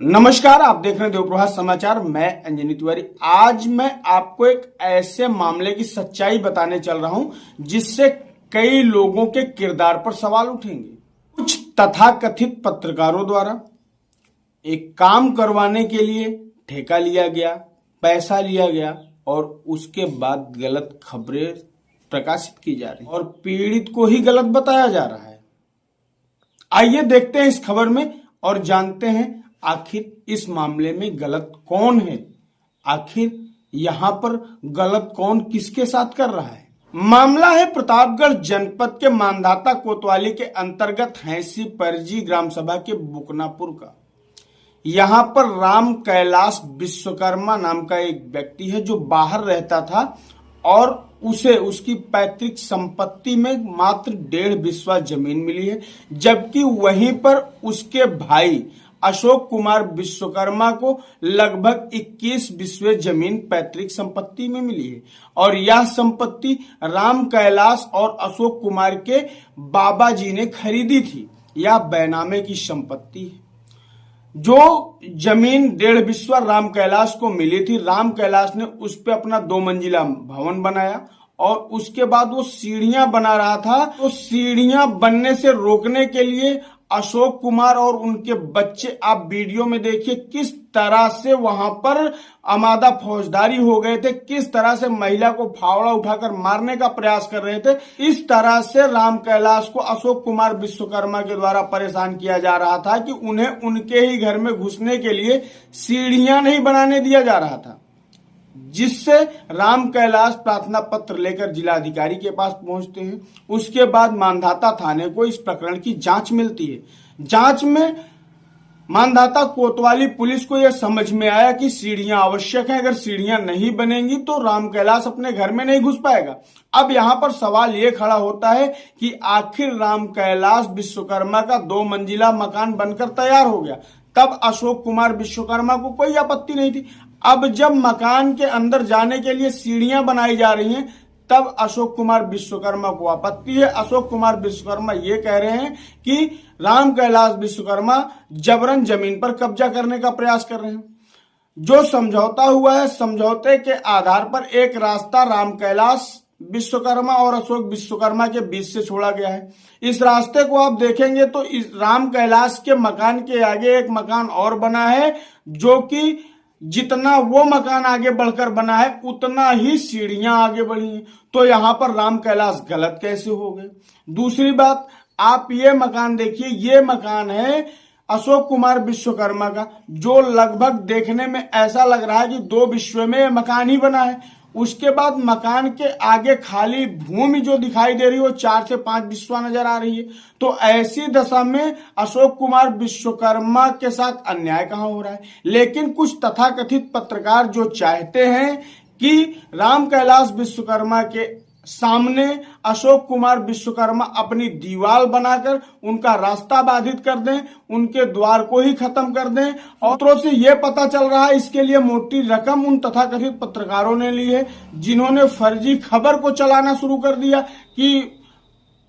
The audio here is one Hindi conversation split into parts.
नमस्कार, आप देख रहे हैं देवप्रभात समाचार। मैं अंजनी तिवारी। आज मैं आपको एक ऐसे मामले की सच्चाई बताने चल रहा हूं जिससे कई लोगों के किरदार पर सवाल उठेंगे। कुछ तथाकथित पत्रकारों द्वारा एक काम करवाने के लिए ठेका लिया गया, पैसा लिया गया और उसके बाद गलत खबरें प्रकाशित की जा रही और पीड़ित को ही गलत बताया जा रहा है। आइए देखते हैं इस खबर में और जानते हैं आखिर इस मामले में गलत कौन है, आखिर यहां पर गलत कौन किसके साथ कर रहा है। मामला है प्रतापगढ़ जनपद के मानधाता कोतवाली के अंतर्गत हैंसी परजी ग्राम सभा के बुकनापुर का। यहां पर राम कैलाश विश्वकर्मा नाम का एक व्यक्ति है जो बाहर रहता था और उसे उसकी पैतृक संपत्ति में मात्र 1.5 बिस्वा जमीन मिली है, जबकि वहीं पर उसके भाई अशोक कुमार विश्वकर्मा को लगभग 21 बिस्वे जमीन पैतृक संपत्ति में मिली है और यह संपत्ति राम कैलाश और अशोक कुमार के बाबा जी ने खरीदी थी। यह बेनामे की संपत्ति है। जो जमीन 1.5 बिस्वा राम कैलाश को मिली थी, राम कैलाश ने उस पर अपना 2 मंजिला भवन बनाया और उसके बाद वो सीढ़ियां बना रहा था। तो सीढ़ियां बनने से रोकने के लिए अशोक कुमार और उनके बच्चे, आप वीडियो में देखिए किस तरह से वहां पर आमादा फौजदारी हो गए थे, किस तरह से महिला को फावड़ा उठाकर मारने का प्रयास कर रहे थे। इस तरह से राम कैलाश को अशोक कुमार विश्वकर्मा के द्वारा परेशान किया जा रहा था कि उन्हें उनके ही घर में घुसने के लिए सीढ़ियां नहीं बनाने दिया जा रहा था, जिससे राम कैलाश प्रार्थना पत्र लेकर जिलाधिकारी के पास पहुंचते हैं। उसके बाद मानधाता थाने को इस प्रकरण की जांच मिलती है। जांच में मानधाता कोतवाली पुलिस को यह समझ में आया कि सीढ़ियां आवश्यक हैं। अगर सीढ़ियां नहीं बनेंगी तो राम कैलाश अपने घर में नहीं घुस पाएगा। अब यहां पर सवाल यह खड़ा होता है कि आखिर राम कैलाश विश्वकर्मा का 2 मंजिला मकान बनकर तैयार हो गया, तब अशोक कुमार विश्वकर्मा को कोई आपत्ति नहीं थी। अब जब मकान के अंदर जाने के लिए सीढ़ियां बनाई जा रही हैं, तब अशोक कुमार विश्वकर्मा को आपत्ति है। अशोक कुमार विश्वकर्मा ये कह रहे हैं कि राम कैलाश विश्वकर्मा जबरन जमीन पर कब्जा करने का प्रयास कर रहे हैं। जो समझौता हुआ है, समझौते के आधार पर एक रास्ता राम कैलाश विश्वकर्मा और अशोक विश्वकर्मा के बीच से छोड़ा गया है। इस रास्ते को आप देखेंगे तो इस राम कैलाश के मकान के आगे एक मकान और बना है, जो कि जितना वो मकान आगे बढ़कर बना है उतना ही सीढ़ियां आगे बढ़ी हैं। तो यहां पर राम कैलाश गलत कैसे हो गए। दूसरी बात, आप ये मकान देखिए, ये मकान है अशोक कुमार विश्वकर्मा का, जो लगभग देखने में ऐसा लग रहा है कि 2 बिस्वे में मकान ही बना है। उसके बाद मकान के आगे खाली भूमि जो दिखाई दे रही है वो 4 से 5 बिस्वा नजर आ रही है। तो ऐसी दशा में अशोक कुमार विश्वकर्मा के साथ अन्याय कहां हो रहा है। लेकिन कुछ तथाकथित पत्रकार जो चाहते हैं कि राम कैलाश विश्वकर्मा के सामने अशोक कुमार विश्वकर्मा अपनी दीवार बनाकर उनका रास्ता बाधित कर दें, उनके द्वार को ही खत्म कर दें। और से यह पता चल रहा है इसके लिए मोटी रकम उन तथाकथित पत्रकारों ने ली है, जिन्होंने फर्जी खबर को चलाना शुरू कर दिया कि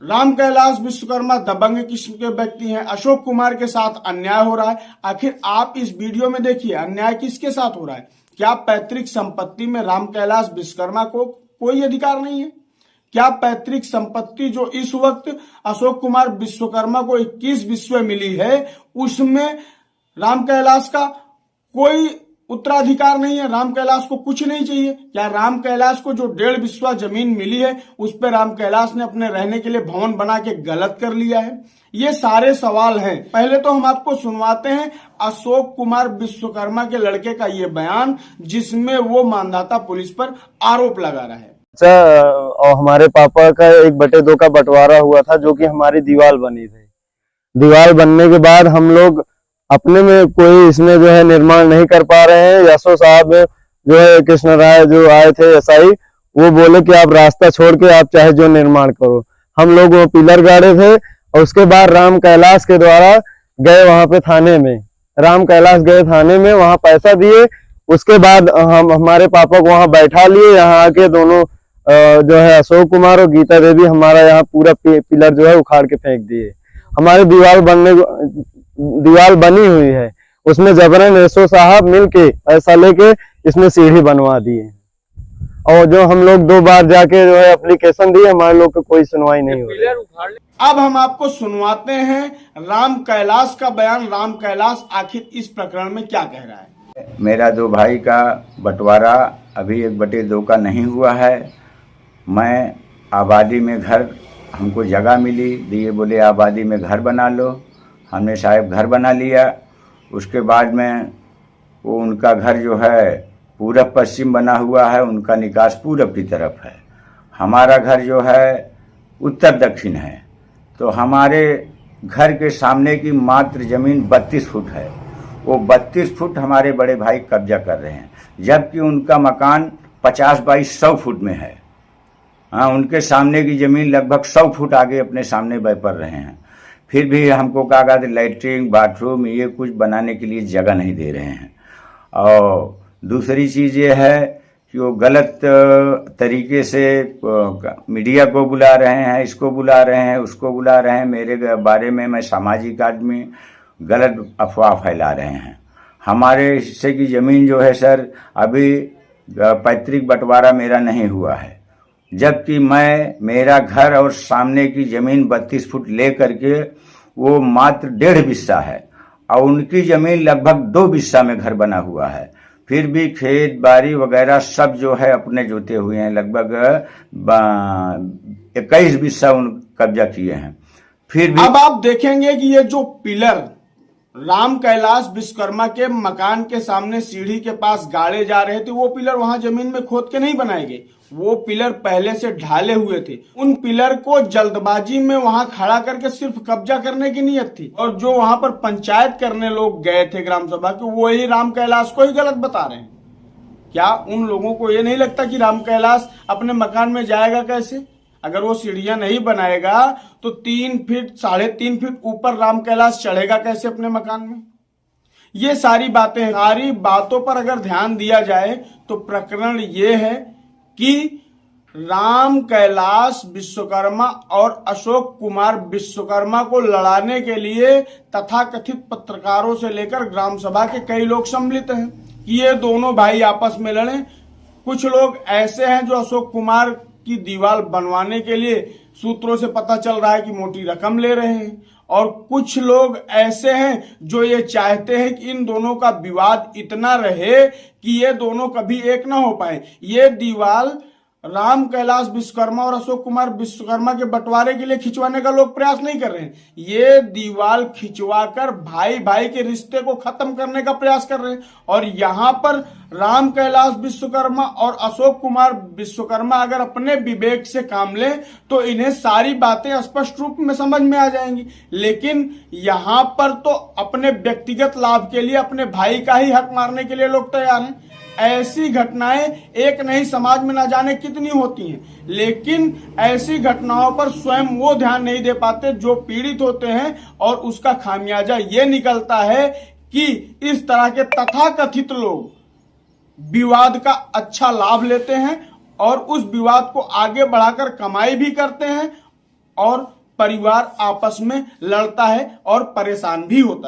राम कैलाश विश्वकर्मा दबंग किस्म के व्यक्ति हैं, अशोक कुमार के साथ अन्याय हो रहा है। आखिर आप इस वीडियो में देखिए, अन्याय किसके साथ हो रहा है। क्या पैतृक संपत्ति में राम कैलाश विश्वकर्मा को कोई अधिकार नहीं है? क्या पैतृक संपत्ति जो इस वक्त अशोक कुमार विश्वकर्मा को 21 बिस्वे मिली है, उसमें राम कैलाश का कोई उत्तराधिकार नहीं है? राम कैलाश को कुछ नहीं चाहिए? क्या राम कैलाश को जो 1.5 बिस्वा जमीन मिली है उस पर राम कैलाश ने अपने रहने के लिए भवन बना के गलत कर लिया है? ये सारे सवाल हैं। पहले तो हम आपको सुनवाते हैं अशोक कुमार विश्वकर्मा के लड़के का ये बयान, जिसमें वो मानधाता पुलिस पर आरोप लगा रहा है। और हमारे पापा का 1/2 का बंटवारा हुआ था, जो कि हमारी दीवार बनी थी। दीवार बनने के बाद हम लोग अपने में कोई इसमें जो है निर्माण नहीं कर पा रहे हैं। यशो साहब जो है, कृष्ण राय जो आए थे एसआई, वो बोले कि आप रास्ता छोड़ के आप चाहे जो निर्माण करो। हम लोग वो पिलर गाड़े थे और उसके बाद राम कैलाश के द्वारा गए वहां पे थाने में। राम कैलाश गए थाने में, वहां पैसा दिए। उसके बाद हम हमारे पापा को वहां बैठा लिए। यहाँ आके दोनों जो है अशोक कुमार और गीता देवी हमारा यहाँ पूरा पिलर जो है उखाड़ के फेंक दिए। हमारी दीवार बनी हुई है, उसमें जबरन एसओ साहब मिलके पैसा लेके इसमें सीढ़ी बनवा दिए। और जो हम लोग 2 बार जाके जो है एप्लीकेशन दिए, हमारे लोग को कोई सुनवाई नहीं हो रही। अब हम आपको सुनवाते हैं राम कैलाश का बयान। राम कैलाश आखिर इस प्रकरण में क्या कह रहा है। मेरा 2 भाई का बंटवारा अभी 1/2 का नहीं हुआ है। मैं आबादी में घर, हमको जगह मिली, दिए बोले आबादी में घर बना लो। हमने साहब घर बना लिया। उसके बाद में वो उनका घर जो है पूरब पश्चिम बना हुआ है, उनका निकास पूरब की तरफ है। हमारा घर जो है उत्तर दक्षिण है। तो हमारे घर के सामने की मात्र ज़मीन 32 फुट है। वो 32 फुट हमारे बड़े भाई कब्जा कर रहे हैं, जबकि उनका मकान 50 बाई 100 फुट में है। हाँ, उनके सामने की ज़मीन लगभग 100 फुट आगे अपने सामने व्यापार रहे हैं। फिर भी हमको कहा लैट्रिन बाथरूम ये कुछ बनाने के लिए जगह नहीं दे रहे हैं। और दूसरी चीज़ ये है कि वो गलत तरीके से मीडिया को बुला रहे हैं, इसको बुला रहे हैं, उसको बुला रहे हैं। मेरे बारे में, मैं सामाजिक आदमी, गलत अफवाह फैला रहे हैं। हमारे हिस्से की ज़मीन जो है सर, अभी पैतृक बंटवारा मेरा नहीं हुआ है, जबकि मेरा घर और सामने की ज़मीन 32 फुट ले करके वो मात्र 1.5 बिस्सा है, और उनकी ज़मीन लगभग 2 बिस्सा में घर बना हुआ है। फिर भी खेत बाड़ी वगैरह सब जो है अपने जोते हुए हैं। लगभग 21 बिस्सा उन कब्जा किए हैं। फिर भी अब आप देखेंगे कि ये जो पिलर राम कैलाश विश्वकर्मा के मकान के सामने सीढ़ी के पास गाड़े जा रहे थे, वो पिलर वहां जमीन में खोद के नहीं बनाए गए। वो पिलर पहले से ढाले हुए थे। उन पिलर को जल्दबाजी में वहां खड़ा करके सिर्फ कब्जा करने की नीयत थी। और जो वहां पर पंचायत करने लोग गए थे ग्राम सभा के, वो ही राम कैलाश को ही गलत बता रहे हैं। क्या उन लोगों को ये नहीं लगता कि राम कैलाश अपने मकान में जाएगा कैसे? अगर वो सीढ़ियां नहीं बनाएगा तो 3 फीट 3.5 फीट ऊपर राम कैलाश चढ़ेगा कैसे अपने मकान में? ये सारी बातों पर अगर ध्यान दिया जाए तो प्रकरण ये है कि राम कैलाश विश्वकर्मा और अशोक कुमार विश्वकर्मा को लड़ाने के लिए तथाकथित पत्रकारों से लेकर ग्राम सभा के कई लोग सम्मिलित हैं कि ये दोनों भाई आपस में लड़ें। कुछ लोग ऐसे हैं जो अशोक कुमार की दीवार बनवाने के लिए सूत्रों से पता चल रहा है कि मोटी रकम ले रहे हैं, और कुछ लोग ऐसे हैं जो ये चाहते हैं कि इन दोनों का विवाद इतना रहे कि ये दोनों कभी एक ना हो पाए। ये दीवार राम कैलाश विश्वकर्मा और अशोक कुमार विश्वकर्मा के बंटवारे के लिए खिंचवाने का लोग प्रयास नहीं कर रहे हैं। ये दीवार खिंचवाकर भाई भाई के रिश्ते को खत्म करने का प्रयास कर रहे हैं। और यहाँ पर राम कैलाश विश्वकर्मा और अशोक कुमार विश्वकर्मा अगर अपने विवेक से काम लें तो इन्हें सारी बातें स्पष्ट रूप में समझ में आ जाएंगी। लेकिन यहाँ पर तो अपने व्यक्तिगत लाभ के लिए अपने भाई का ही हक मारने के लिए लोग तैयार हैं। ऐसी घटनाएं एक नहीं समाज में ना जाने कितनी होती हैं, लेकिन ऐसी घटनाओं पर स्वयं वो ध्यान नहीं दे पाते जो पीड़ित होते हैं। और उसका खामियाजा ये निकलता है कि इस तरह के तथाकथित लोग विवाद का अच्छा लाभ लेते हैं और उस विवाद को आगे बढ़ाकर कमाई भी करते हैं, और परिवार आपस में लड़ता है और परेशान भी होता है।